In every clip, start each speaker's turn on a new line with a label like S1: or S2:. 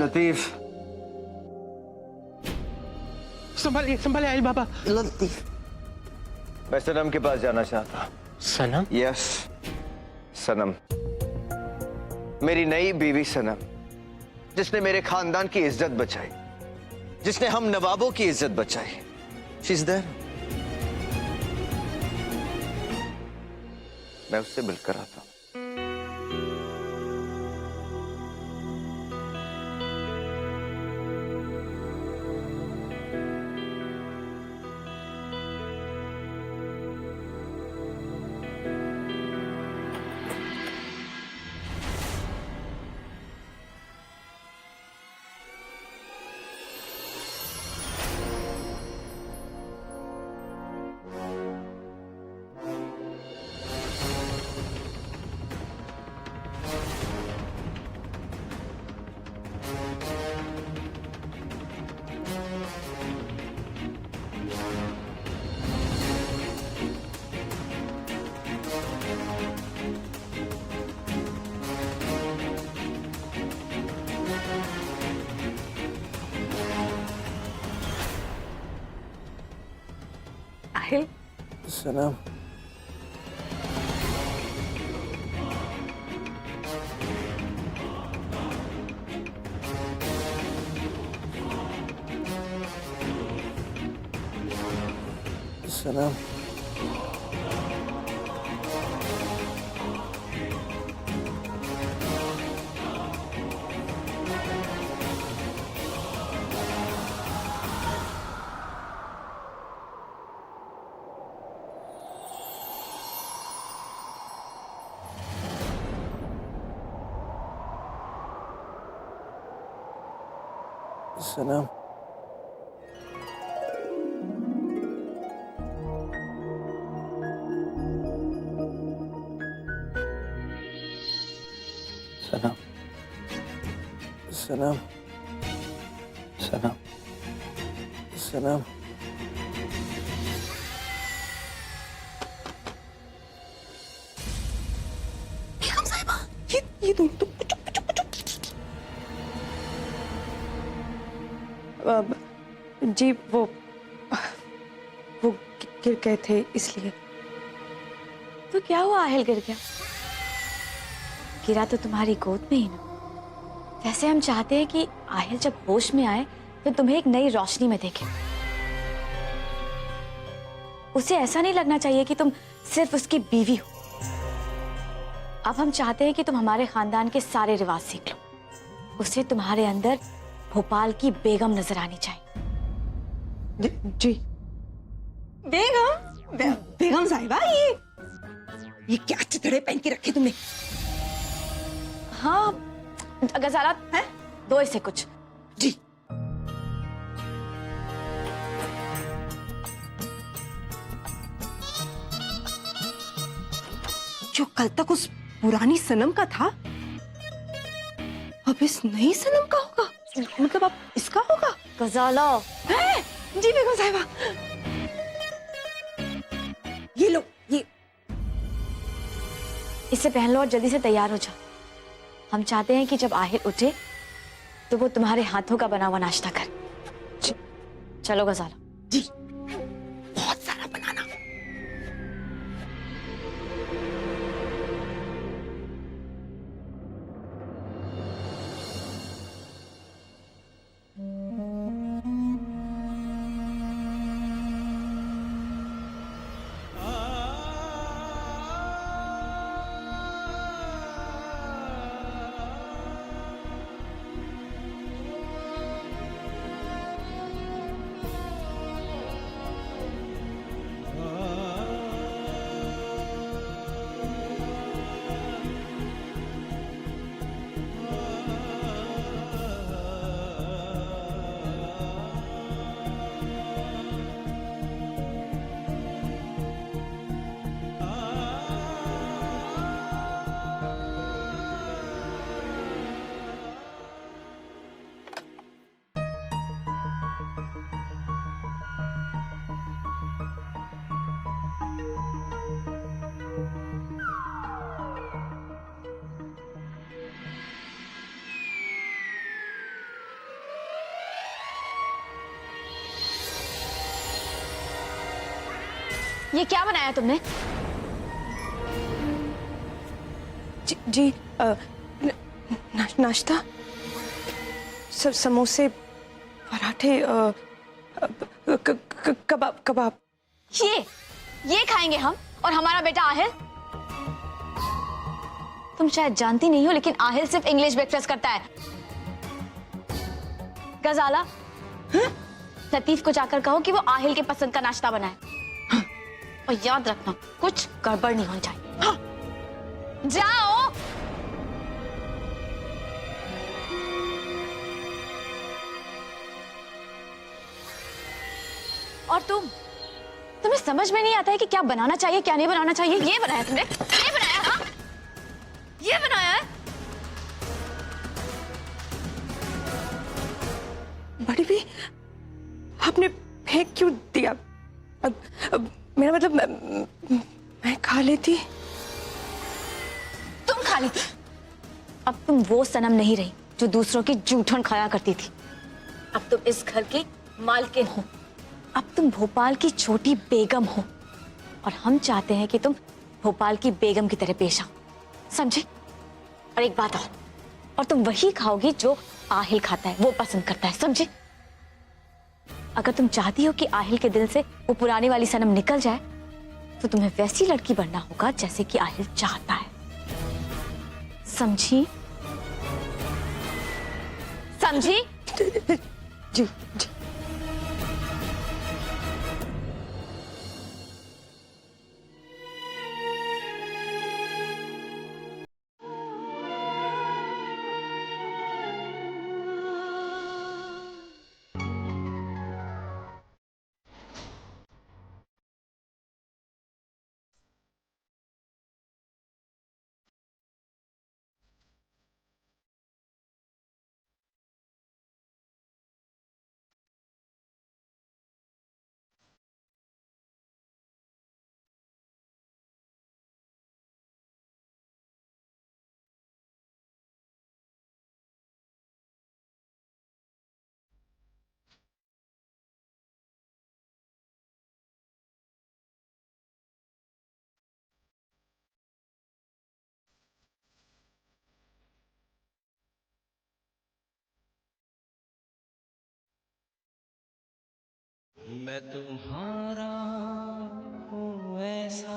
S1: Latif,
S2: संभालिए संभालिए oil बाबा।
S1: लतीफ, मैं सनम के पास जाना चाहता हूँ।
S2: सनम?
S1: यस, सनम, मेरी नई बीवी सनम, जिसने मेरे खानदान की इज्जत बचाई, जिसने हम नवाबों की इज्जत बचाई। She is there. मैं उससे मिलकर आता हूँ।
S3: साहिल,
S1: सनम, सनम, सनम, सनम, सनम, सनम, सनम,
S3: बेगम साहिबा, ये दोनों तो जी वो गिर गए थे इसलिए।
S4: तो क्या हुआ? आहिल गिर गया? गिरा तो तुम्हारी गोद में ही ना। वैसे हम चाहते हैं कि आहिल जब होश में आए तो तुम्हें एक नई रोशनी में देखे। उसे ऐसा नहीं लगना चाहिए कि तुम सिर्फ उसकी बीवी हो। अब हम चाहते हैं कि तुम हमारे खानदान के सारे रिवाज सीख लो। उसे तुम्हारे अंदर भोपाल की बेगम नजर आनी चाहिए।
S3: जी बेगम साहिबा, ये क्या चितड़े पहन के रखे तुमने?
S4: हाँ, गजाला है, दो इसे कुछ।
S3: जी जो कल तक उस पुरानी सनम का था, अब इस नई सनम का होगा। मतलब अब इसका होगा।
S4: गजाला
S3: है? जी बेगम साहिबा, ये लो, ये
S4: इसे पहन लो और जल्दी से तैयार हो जाओ। हम चाहते हैं कि जब आहिल उठे तो वो तुम्हारे हाथों का बना हुआ नाश्ता करे। चलो गजाला।
S3: जी बहुत सारा बनाना।
S4: ये क्या बनाया तुमने?
S3: जी नाश्ता, समोसे, पराठे, कबाब कबाब।
S4: ये खाएंगे हम और हमारा बेटा आहिल? तुम शायद जानती नहीं हो, लेकिन आहिल सिर्फ इंग्लिश ब्रेकफास्ट करता है। गजाला, लतीफ को जाकर कहो कि वो आहिल के पसंद का नाश्ता बनाए। और याद रखना, कुछ गड़बड़ नहीं होनी चाहिए। जाओ। और तुम्हें समझ में नहीं आता है कि क्या बनाना चाहिए, क्या नहीं बनाना चाहिए? ये बनाया तुमने? ये बनाया? हाँ, ये बनाया है?
S3: बड़ी भी, आपने फेंक क्यों दिया? अब मेरा मतलब मैं खा लेती।
S4: तुम खा ली थी। अब तुम वो सनम नहीं रही जो दूसरों की जूठन खाया करती थी। अब तुम इस घर की मालकिन हो। अब तुम भोपाल की छोटी बेगम हो और हम चाहते हैं कि तुम भोपाल की बेगम की तरह पेश आओ, समझे? और एक बात और तुम वही खाओगी जो आहिल खाता है, वो पसंद करता है, समझे? अगर तुम चाहती हो कि आहिल के दिल से वो पुरानी वाली सनम निकल जाए, तो तुम्हें वैसी लड़की बनना होगा जैसे कि आहिल चाहता है, समझी? समझी?
S3: जी जी।
S5: मैं तुम्हारा हूँ ऐसा।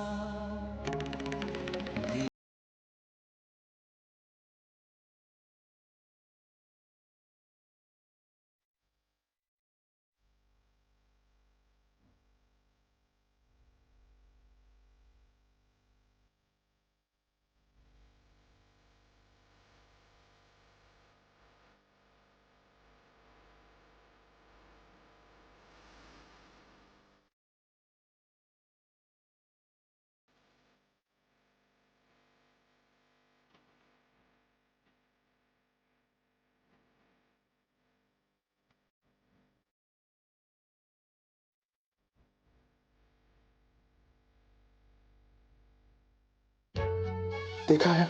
S2: देखा है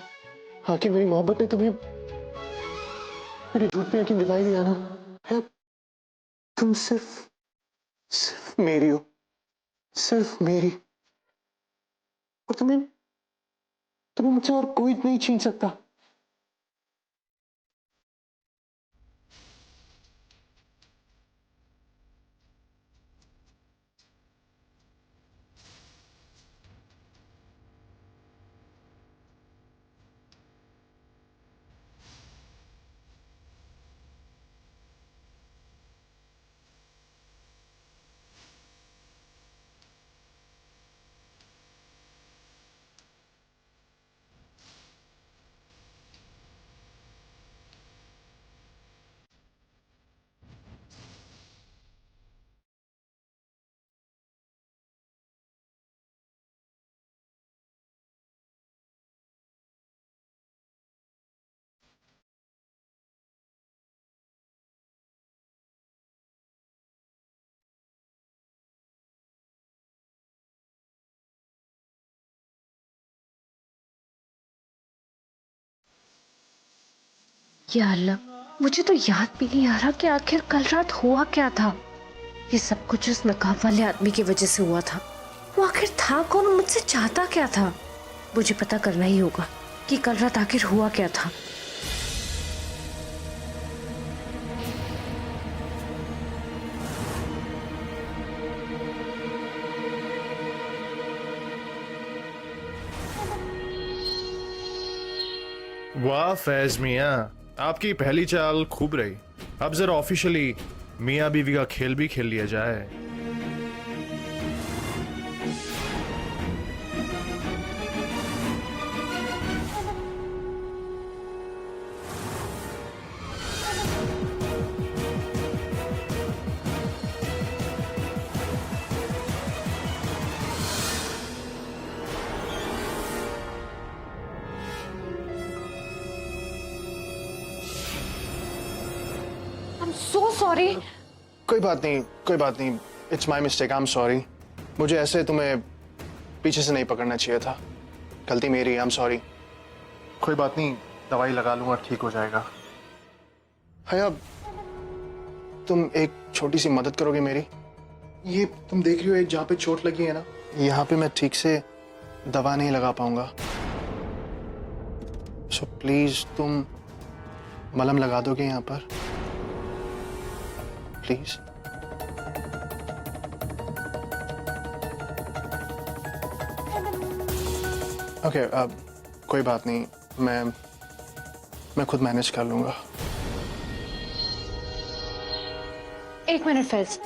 S2: आखिर मेरी मोहब्बत ने तुम्हें मेरे झूठ पे यकीन दिलाई दिया ना है। तुम सिर्फ मेरी हो, सिर्फ मेरी। और तुम्हें तुम्हें मुझसे और कोई नहीं छीन सकता।
S6: या अल्लाह, मुझे तो याद भी नहीं आ रहा कि आखिर कल रात हुआ क्या था। ये सब कुछ उस नकाब वाले आदमी की वजह से हुआ था। वो आखिर था कौन, मुझसे चाहता क्या था? मुझे पता करना ही होगा कि कल रात आखिर हुआ क्या था।
S7: वाह फैज मियाँ, आपकी पहली चाल खूब रही। अब जरा ऑफिशियली मियाँ बीवी का खेल भी खेल लिया जाए।
S6: I'm so sorry.
S2: कोई बात नहीं, कोई बात नहीं। It's my mistake, I am sorry. मुझे ऐसे तुम्हें पीछे से नहीं पकड़ना चाहिए था, गलती मेरी, आई एम सॉरी। कोई बात नहीं, दवाई लगा लूंगा, ठीक हो जाएगा। हया, तुम एक छोटी सी मदद करोगे मेरी? ये तुम देख रही हो, एक जहाँ पे चोट लगी है ना, यहाँ पे मैं ठीक से दवा नहीं लगा पाऊंगा। सो प्लीज तुम मलहम लगा दोगे यहाँ पर, प्लीज? ओके, अब कोई बात नहीं, मैं खुद मैनेज कर लूंगा।
S6: एक मिनट फैज,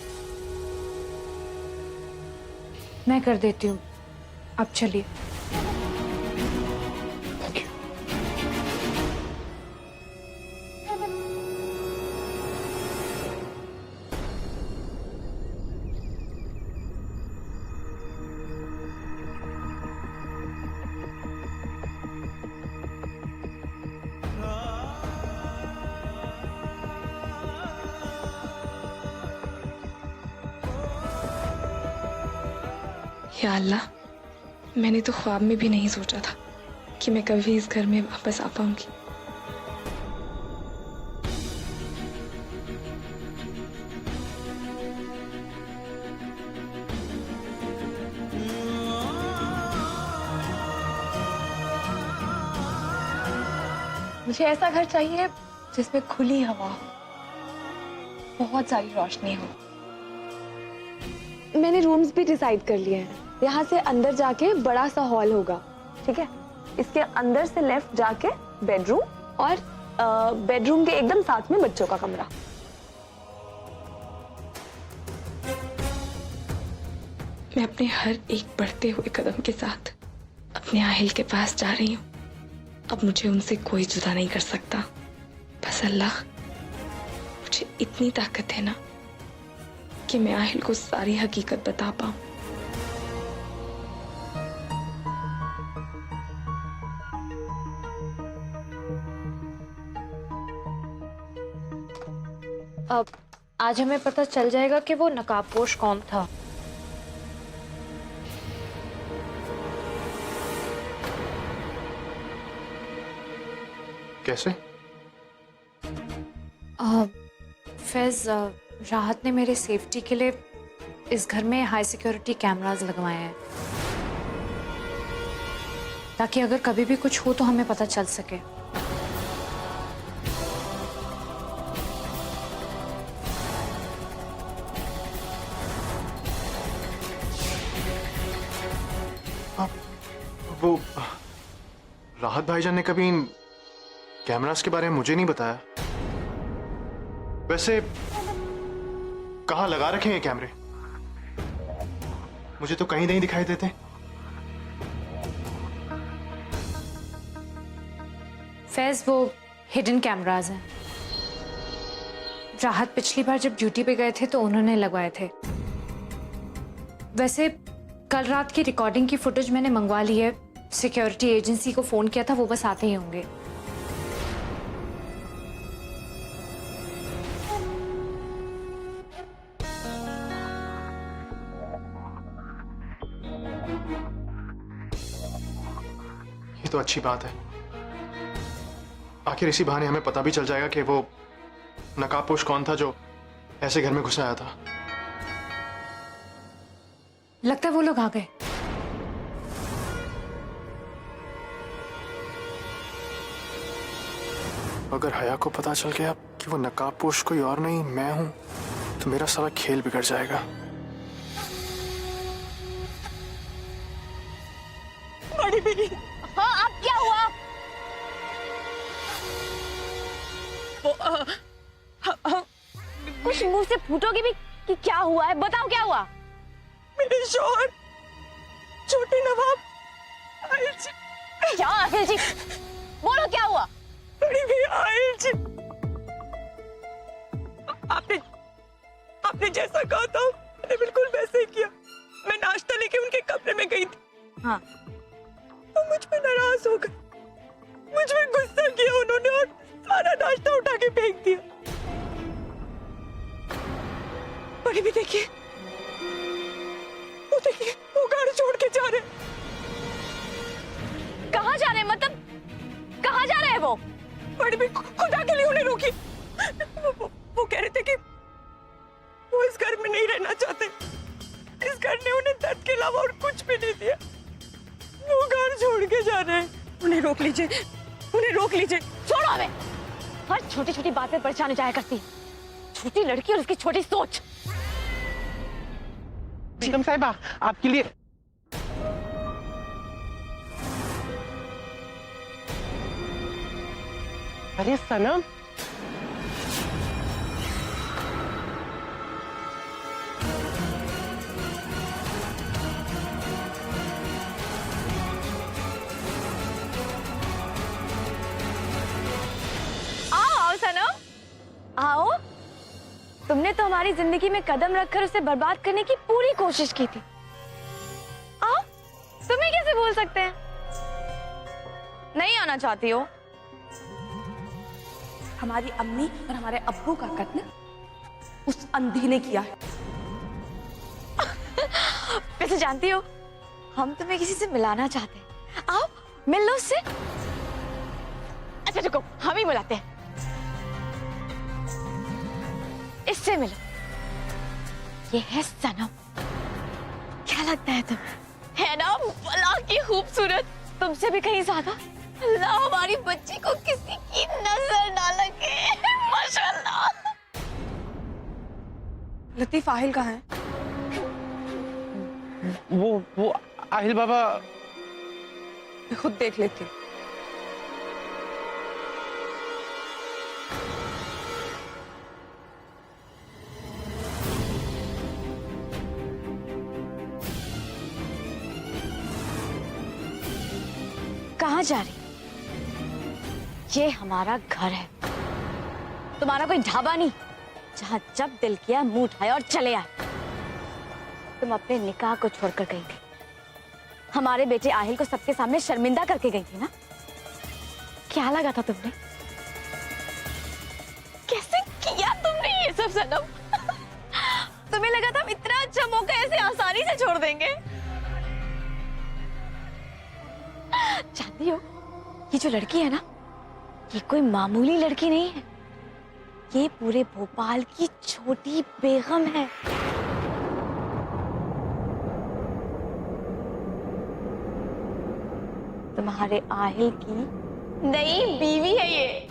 S6: मैं कर देती हूँ, आप चलिए।
S2: Thank you.
S3: या अल्लाह, मैंने तो ख्वाब में भी नहीं सोचा था कि मैं कभी इस घर में वापस आ पाऊंगी। मुझे ऐसा घर चाहिए जिसमें खुली हवा हो, बहुत सारी रोशनी हो। मैंने रूम्स भी डिसाइड कर लिए हैं। यहाँ से अंदर जाके बड़ा सा हॉल होगा, ठीक है? इसके अंदर से लेफ्ट जाके बेडरूम, और बेडरूम के एकदम साथ में बच्चों का कमरा। मैं अपने हर एक बढ़ते हुए कदम के साथ अपने आहिल के पास जा रही हूँ। अब मुझे उनसे कोई जुदा नहीं कर सकता। बस अल्लाह मुझे इतनी ताकत है ना कि मैं आहिल को सारी हकीकत बता पाऊं।
S6: अब आज हमें पता चल जाएगा कि वो नकाबपोश कौन था।
S2: कैसे?
S6: फैज, राहत ने मेरे सेफ्टी के लिए इस घर में हाई सिक्योरिटी कैमरास लगवाए हैं, ताकि अगर कभी भी कुछ हो तो हमें पता चल सके।
S2: वो राहत भाईजान ने कभी इन कैमरास के बारे में मुझे नहीं बताया। वैसे कहाँ लगा रखे हैं कैमरे? मुझे तो कहीं नहीं दिखाई देते।
S6: फैज, वो हिडन कैमरास हैं। राहत पिछली बार जब ड्यूटी पे गए थे तो उन्होंने लगवाए थे। वैसे कल रात की रिकॉर्डिंग की फुटेज मैंने मंगवा ली है। सिक्योरिटी एजेंसी को फोन किया था, वो बस आते ही होंगे।
S2: ये तो अच्छी बात है। आखिर इसी बहाने हमें पता भी चल जाएगा कि वो नकाबपोश कौन था जो ऐसे घर में घुस आया था।
S6: लगता है वो लोग आ गए।
S2: अगर हया को पता चल गया कि वो नकाबपोश कोई और नहीं मैं हूं तो मेरा सारा खेल बिगड़ जाएगा।
S8: बड़ी बीवी।
S4: हाँ, अब क्या हुआ? कुछ मुंह से फूटोगे भी कि क्या हुआ है? बताओ क्या हुआ?
S8: मेरे शौहर छोटे नवाब आहिल जी।
S4: क्या आहिल जी? बोलो क्या हुआ?
S8: बड़ी भी आहिल जी, आपने जैसा कहा था मैंने बिल्कुल वैसे ही किया। मैं नाश्ता लेके उनके कमरे में गई थी।
S4: हाँ।
S8: वो मुझ पे नाराज हो गए, मुझ पे गुस्सा किया उन्होंने और सारा नाश्ता उठा के फेंक दिया। बड़ी भी देखिए, वो देखिए वो घर छोड़ के जा रहे।
S4: कहाँ जा रहे हैं? मतलब कहाँ जा रहे हैं वो?
S8: बड़ी भी खुदा के लिए उन्हें रोकी। वो कह रहे थे कि वो इस घर में नहीं रहना चाहते। इस घर ने उन्हें दर्द के अलावा और कुछ भी नहीं दिया। वो घर छोड़ के जा रहे हैं। उन्हें रोक लीजिए, उन्हें रोक लीजिए।
S4: छोड़ो हमें। हर छोटी छोटी बात पे परेशान हो जाया करती है। छोटी लड़की और उसकी छोटी सोच।
S9: बेगम साहिबा आपके लिए। अरे सनम,
S4: आओ सनम, आओ। तुमने तो हमारी जिंदगी में कदम रखकर उसे बर्बाद करने की पूरी कोशिश की थी। आओ, तुम्हें कैसे भूल सकते हैं? नहीं आना चाहती हो?
S3: हमारी अम्मी और हमारे अब्बू का कत्ल उस अंधी ने किया है।
S4: वैसे जानती हो, हम तुम्हें किसी से मिलाना चाहते हैं। आओ मिल लो उससे। अच्छा रुको, हम ही बुलाते हैं। इससे मिलो। ये है सनम। क्या लगता है तुम्हें? है ना भला की खूबसूरत, तुमसे भी कहीं ज्यादा। अल्लाह हमारी बच्ची को किसी की नजर ना लगे। माशाल्लाह।
S3: लतीफ आहिल कहाँ है?
S9: वो आहिल बाबा।
S3: मैं खुद देख लेती हूँ।
S4: कहाँ जा रही? ये हमारा घर है, तुम्हारा कोई ढाबा नहीं जहाँ जब दिल किया मुंह उठाया और चले आए। तुम अपने निकाह को छोड़कर गई थी, हमारे बेटे आहिल को सबके सामने शर्मिंदा करके गई थी ना? क्या लगा था तुमने? कैसे किया तुमने ये सब सनम? तुम्हें लगा था हम इतना अच्छा मौका ऐसे आसानी से छोड़ देंगे? जानती हो, ये जो लड़की है ना, ये कोई मामूली लड़की नहीं है। ये पूरे भोपाल की छोटी बेगम है। तुम्हारे आहिल की नई बीवी है ये।